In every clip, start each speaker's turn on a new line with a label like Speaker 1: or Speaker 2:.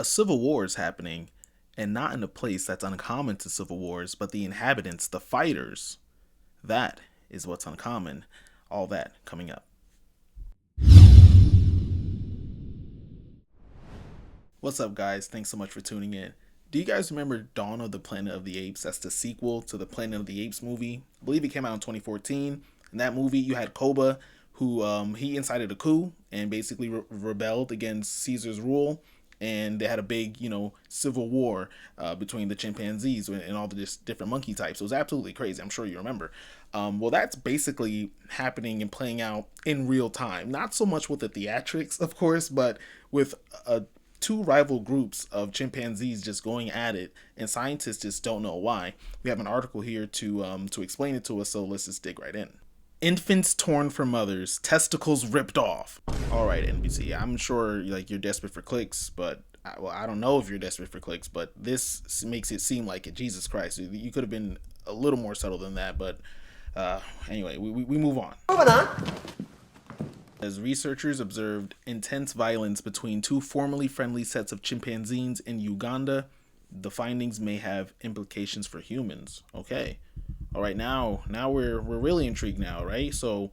Speaker 1: A civil war is happening, and not in a place that's uncommon to civil wars, but the inhabitants, the fighters. That is what's uncommon. All that coming up. What's up, guys? Thanks so much for tuning in. Do you guys remember Dawn of the Planet of the Apes? That's the sequel to the Planet of the Apes movie. I believe it came out in 2014. In that movie, you had Koba, who he incited a coup and basically rebelled against Caesar's rule. And they had a big, civil war between the chimpanzees and all the different monkey types. It was absolutely crazy. I'm sure you remember. Well, that's basically happening and playing out in real time. Not so much with the theatrics, of course, but with two rival groups of chimpanzees just going at it, and scientists just don't know why. We have an article here to explain it to us, so let's just dig right in. Infants torn from mothers, testicles ripped off. All right, NBC, I'm sure you're desperate for clicks, but I don't know if you're desperate for clicks, but this makes it seem like it. Jesus Christ, you could have been a little more subtle than that, but anyway, we move on. Moving on. As researchers observed intense violence between two formerly friendly sets of chimpanzees in Uganda, the findings may have implications for humans. Okay. All right, now we're really intrigued now, right? So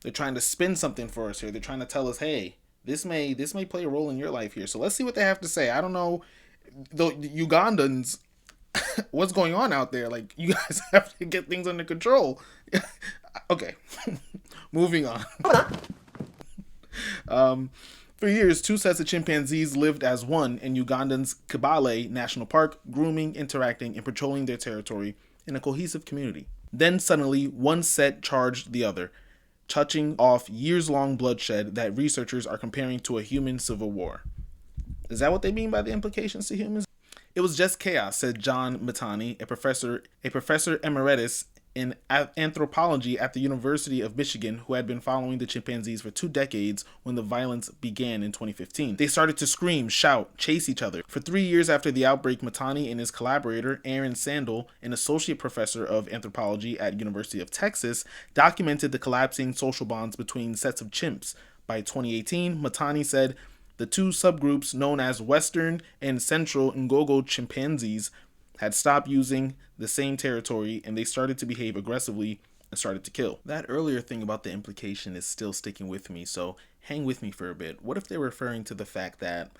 Speaker 1: they're trying to spin something for us here. They're trying to tell us, hey, this may play a role in your life here. So let's see what they have to say. I don't know, the Ugandans, what's going on out there? Like, you guys have to get things under control. Okay, moving on. For years, two sets of chimpanzees lived as one in Uganda's Kibale National Park, grooming, interacting, and patrolling their territory in a cohesive community. Then suddenly, one set charged the other, touching off years-long bloodshed that researchers are comparing to a human civil war. Is that what they mean by the implications to humans? It was just chaos, said John Matani, a professor emeritus in anthropology at the University of Michigan, who had been following the chimpanzees for 2 decades when the violence began in 2015. They started to scream, shout, chase each other. For 3 years after the outbreak, Matani and his collaborator, Aaron Sandel, an associate professor of anthropology at University of Texas, documented the collapsing social bonds between sets of chimps. By 2018, Matani said the two subgroups known as Western and Central Ngogo chimpanzees had stopped using the same territory, and they started to behave aggressively and started to kill. That earlier thing about the implication is still sticking with me, so hang with me for a bit. What if they're referring to the fact that,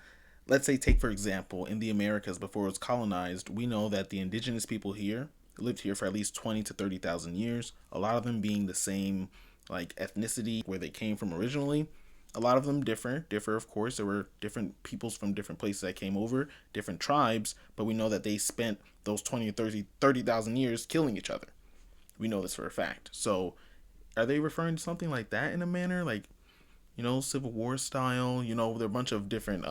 Speaker 1: let's say, take for example, in the Americas before it was colonized, we know that the indigenous people here lived here for at least 20 to 30,000 years, a lot of them being the same ethnicity where they came from originally. A lot of them differ, of course. There were different peoples from different places that came over, different tribes, but we know that they spent those 20 or 30,000 years killing each other. We know this for a fact. So are they referring to something like that in a manner? Civil War style? There are a bunch of different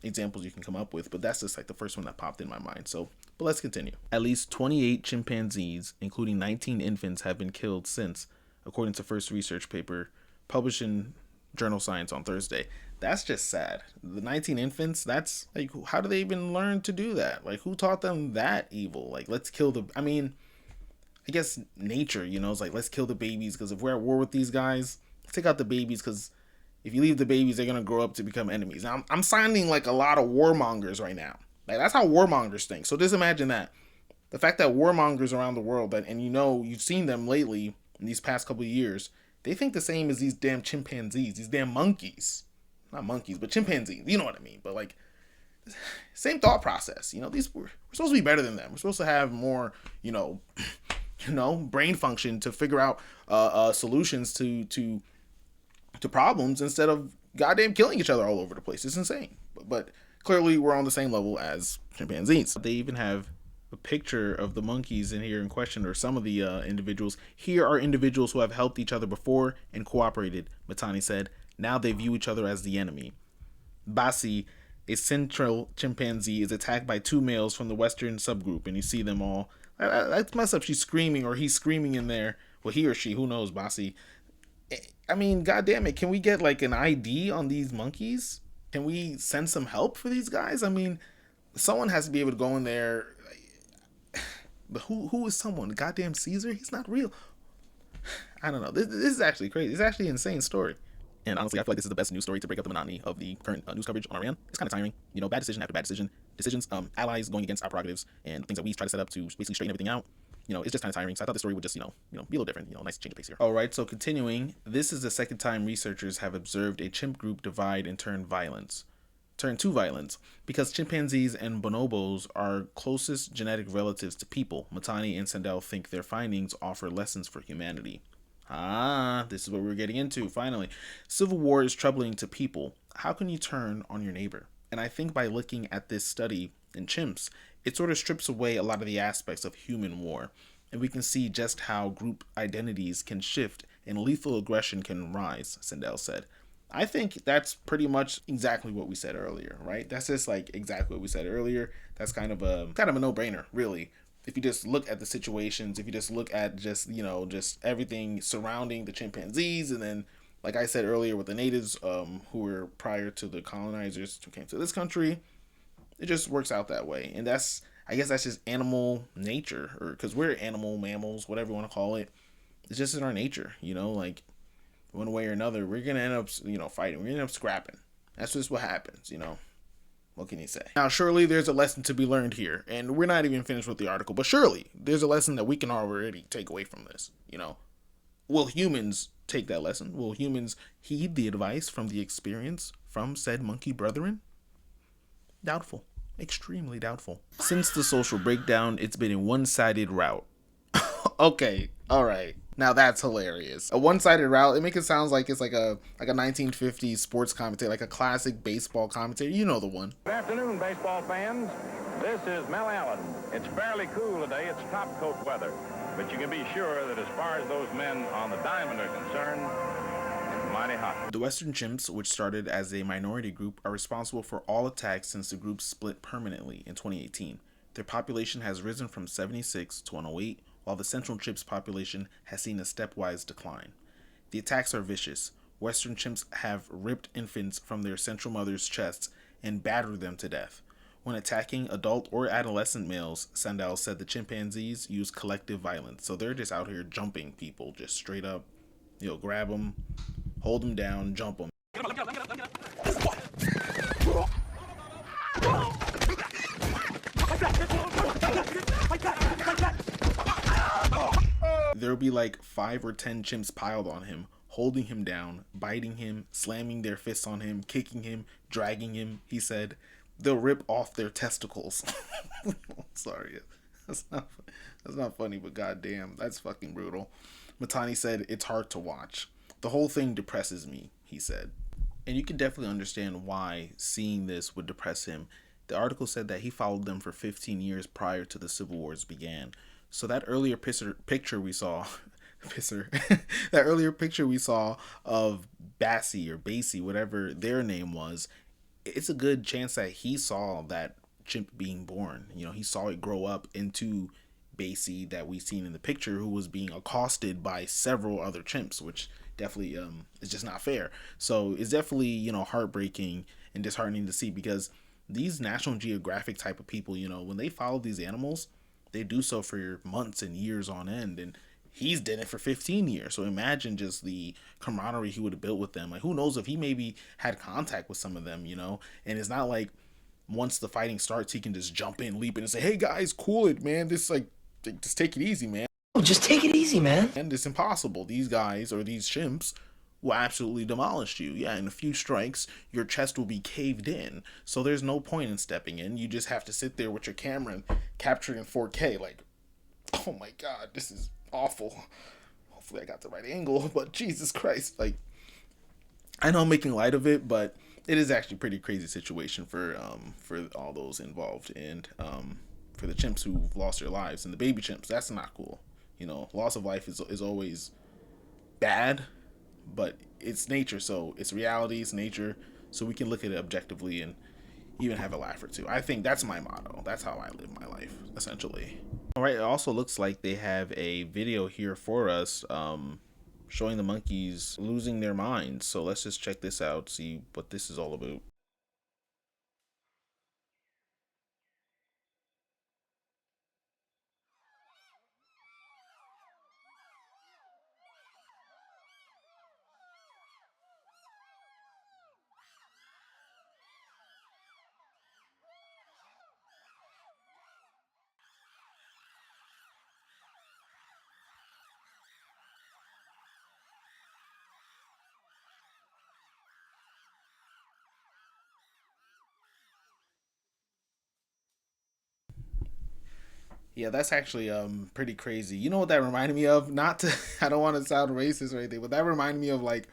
Speaker 1: examples you can come up with, but that's just the first one that popped in my mind. But let's continue. At least 28 chimpanzees, including 19 infants, have been killed since, according to first research paper published in Journal Science on Thursday. That's just sad. The 19 infants, that's how do they even learn to do that? Who taught them that evil? Let's kill I guess nature, it's let's kill the babies, because if we're at war with these guys, let's take out the babies, because if you leave the babies, they're going to grow up to become enemies. Now, I'm sounding like a lot of warmongers right now. That's how warmongers think. So just imagine that. The fact that warmongers around the world, and you've seen them lately in these past couple of years, they think the same as these damn chimpanzees, these damn monkeys. Not monkeys, but chimpanzees. You know what I mean? But same thought process. We're supposed to be better than them. We're supposed to have more, brain function to figure out solutions to problems instead of goddamn killing each other all over the place. It's insane. But clearly, we're on the same level as chimpanzees. They even have a picture of the monkeys in here in question, or some of the individuals. Here are individuals who have helped each other before and cooperated, Matani said. Now they view each other as the enemy. Basi, a central chimpanzee, is attacked by two males from the western subgroup, and you see them all. That's messed up. She's screaming, or he's screaming in there. Well, he or she, who knows, Basi. God damn it, can we get an ID on these monkeys? Can we send some help for these guys? Someone has to be able to go in there. But who is someone? Goddamn Caesar? He's not real. I don't know. This is actually crazy. It's actually an insane story. And honestly, I feel like this is the best news story to break up the monotony of the current news coverage on Iran. It's kind of tiring, you know, bad decision after bad decisions, allies going against our prerogatives, and things that we try to set up to basically straighten everything out. You know, it's just kind of tiring. So I thought the story would just, be a little different. You know, nice change of pace here. All right, so continuing, this is the second time researchers have observed a chimp group divide and turn to violence because chimpanzees and bonobos are closest genetic relatives to people. Matani and Sandel think their findings offer lessons for humanity. This is what we're getting into, finally. Civil war is troubling to people. How can you turn on your neighbor? And I think by looking at this study in chimps, it sort of strips away a lot of the aspects of human war. And we can see just how group identities can shift and lethal aggression can rise, Sandel said. I think that's pretty much exactly what we said earlier, right? That's just like exactly what we said earlier. That's kind of a no-brainer, really. If you just look at the situations, if you just look at just everything surrounding the chimpanzees, and then like I said earlier with the natives who were prior to the colonizers who came to this country, it just works out that way. And I guess that's just animal nature, or because we're animal mammals, whatever you want to call it. It's just in our nature, like one way or another, we're gonna end up fighting. We're gonna end up scrapping. That's just what happens. What can you say? Now, surely there's a lesson to be learned here, and we're not even finished with the article, but surely there's a lesson that we can already take away from this. Will humans take that lesson? Will humans heed the advice from the experience from said monkey brethren? Doubtful. Extremely doubtful. Since the social breakdown, it's been a one-sided route. Okay, all right. Now that's hilarious. A one-sided route. It makes it sound like it's like a 1950s sports commentator, like a classic baseball commentator. You know the one.
Speaker 2: Good afternoon, baseball fans. This is Mel Allen. It's fairly cool today. It's top coat weather. But you can be sure that as far as those men on the diamond are concerned, it's mighty hot.
Speaker 1: The Western chimps, which started as a minority group, are responsible for all attacks since the group split permanently in 2018. Their population has risen from 76 to 108, while the Central chimps population has seen a stepwise decline. The attacks are vicious. Western chimps have ripped infants from their central mothers' chests and battered them to death. When attacking adult or adolescent males, Sandel said the chimpanzees use collective violence. So they're just out here jumping people, just straight up, grab them, hold them down, jump them. There'll be like 5 or 10 chimps piled on him, holding him down, biting him, slamming their fists on him, kicking him, dragging him, he said. They'll rip off their testicles. Sorry, that's not funny, but goddamn, that's fucking brutal. Matani said, it's hard to watch. The whole thing depresses me, he said. And you can definitely understand why seeing this would depress him. The article said that he followed them for 15 years prior to the civil wars began. So that earlier picture we saw, that earlier picture we saw of Bassie or Basie, whatever their name was, it's a good chance that he saw that chimp being born. He saw it grow up into Basie that we've seen in the picture, who was being accosted by several other chimps, which definitely is just not fair. So it's definitely heartbreaking and disheartening to see, because these National Geographic type of people, when they follow these animals, they do so for months and years on end, and he's did it for 15 years. So imagine just the camaraderie he would have built with them. Like, who knows if he maybe had contact with some of them, and it's not like once the fighting starts, he can just jump in, leap in and say, hey guys, cool it, man. Just take it easy, man.
Speaker 3: Oh, just take it easy, man.
Speaker 1: And it's impossible. These guys, or these chimps, will absolutely demolish you. Yeah, in a few strikes, your chest will be caved in. So there's no point in stepping in. You just have to sit there with your camera and capture it in 4K. Like, oh my God, this is awful. Hopefully I got the right angle, but Jesus Christ. Like, I know I'm making light of it, but it is actually a pretty crazy situation for all those involved, and for the chimps who've lost their lives, and the baby chimps. That's not cool. Loss of life is always bad, but it's nature, so it's reality, it's nature, so we can look at it objectively and even have a laugh or two. I think that's my motto. That's how I live my life, essentially. All right, it also looks like they have a video here for us showing the monkeys losing their minds. So let's just check this out, see what this is all about. Yeah, that's actually pretty crazy. You know what that reminded me of? Not to I don't want to sound racist or anything, but that reminded me of like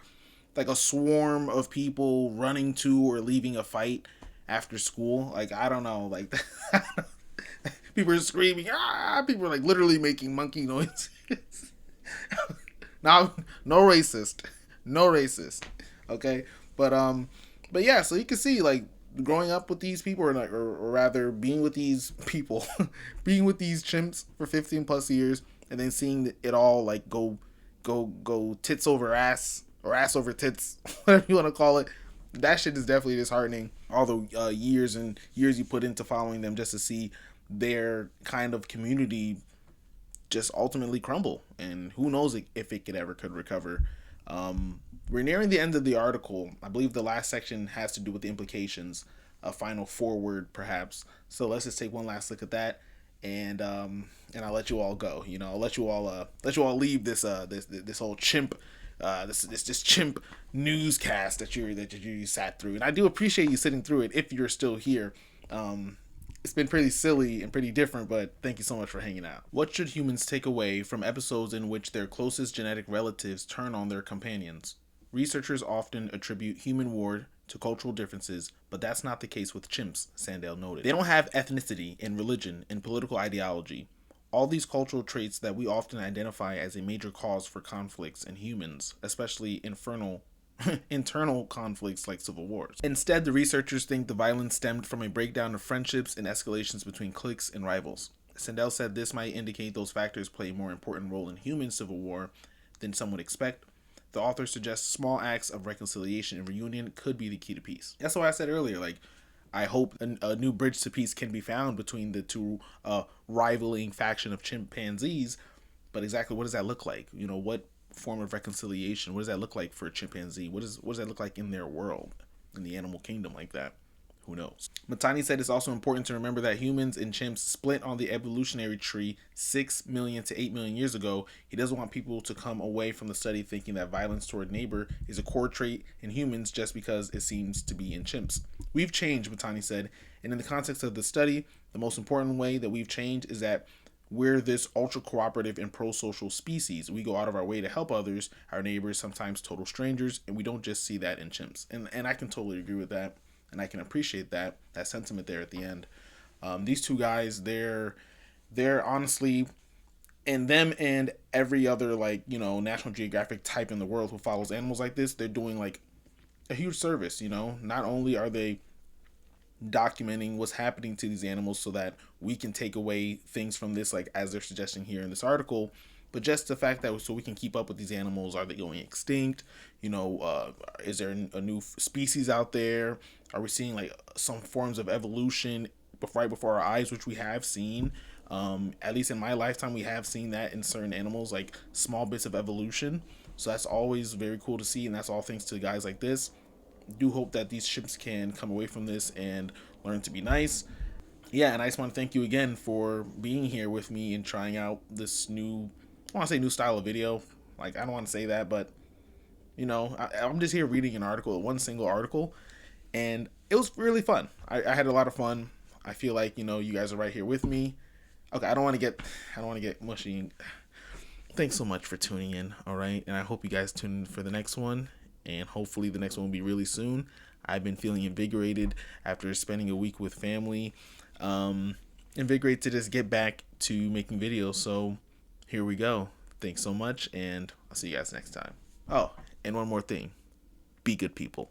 Speaker 1: a swarm of people running to or leaving a fight after school. Like I don't know, like people are screaming, ah! People are like literally making monkey noises. Now, no racist, no racist. Okay, but but yeah, so you can see like growing up with these people, or rather being with these people, being with these chimps for 15 plus years, and then seeing it all like go tits over ass or ass over tits, whatever you want to call it. That shit is definitely disheartening. All the years and years you put into following them just to see their kind of community just ultimately crumble, and who knows if it could recover. We're nearing the end of the article. I believe the last section has to do with the implications, a final forward perhaps. So let's just take one last look at that, and I'll let you all go. You know, I'll let you all leave this whole chimp. This chimp newscast that you sat through, and I do appreciate you sitting through it if you're still here. It's been pretty silly and pretty different, but thank you so much for hanging out. What should humans take away from episodes in which their closest genetic relatives turn on their companions? Researchers often attribute human war to cultural differences, but that's not the case with chimps, Sandel noted. They don't have ethnicity and religion and political ideology. All these cultural traits that we often identify as a major cause for conflicts in humans, especially internal conflicts like civil wars. Instead, the researchers think the violence stemmed from a breakdown of friendships and escalations between cliques and rivals. Sandel said this might indicate those factors play a more important role in human civil war than some would expect. The author suggests small acts of reconciliation and reunion could be the key to peace. That's what I said earlier. Like, I hope a new bridge to peace can be found between the two rivaling faction of chimpanzees. But exactly what does that look like? You know, what form of reconciliation? What does that look like for a chimpanzee? What does that look like in their world, in the animal kingdom like that? Who knows? Matani said it's also important to remember that humans and chimps split on the evolutionary tree 6 million to 8 million years ago. He doesn't want people to come away from the study thinking that violence toward neighbor is a core trait in humans just because it seems to be in chimps. We've changed, Matani said, and in the context of the study, the most important way that we've changed is that we're this ultra cooperative and pro social species. We go out of our way to help others, our neighbors, sometimes total strangers, and we don't just see that in chimps. And I can totally agree with that, and I can appreciate that sentiment there at the end. These two guys, they're honestly, and them and every other like National Geographic type in the world who follows animals like this, they're doing like a huge service. Not only are they documenting what's happening to these animals so that we can take away things from this, like as they're suggesting here in this article, but just the fact that so we can keep up with these animals. Are they going extinct? Is there a new species out there? Are we seeing like some forms of evolution right before our eyes, which we have seen? At least in my lifetime, we have seen that in certain animals, like small bits of evolution. So that's always very cool to see, and that's all thanks to guys like this. Do hope that these ships can come away from this and learn to be nice. Yeah, and I just want to thank you again for being here with me and trying out this new, I want to say new style of video. Like, I don't want to say that, but I'm just here reading an article, one single article, and it was really fun. I had a lot of fun. I feel like you guys are right here with me. Okay, I don't want to get mushy. Thanks so much for tuning in. All right, and I hope you guys tune in for the next one, and hopefully the next one will be really soon. I've been feeling invigorated after spending a week with family. Invigorated to just get back to making videos. So here we go. Thanks so much, and I'll see you guys next time. Oh, and one more thing. Be good people.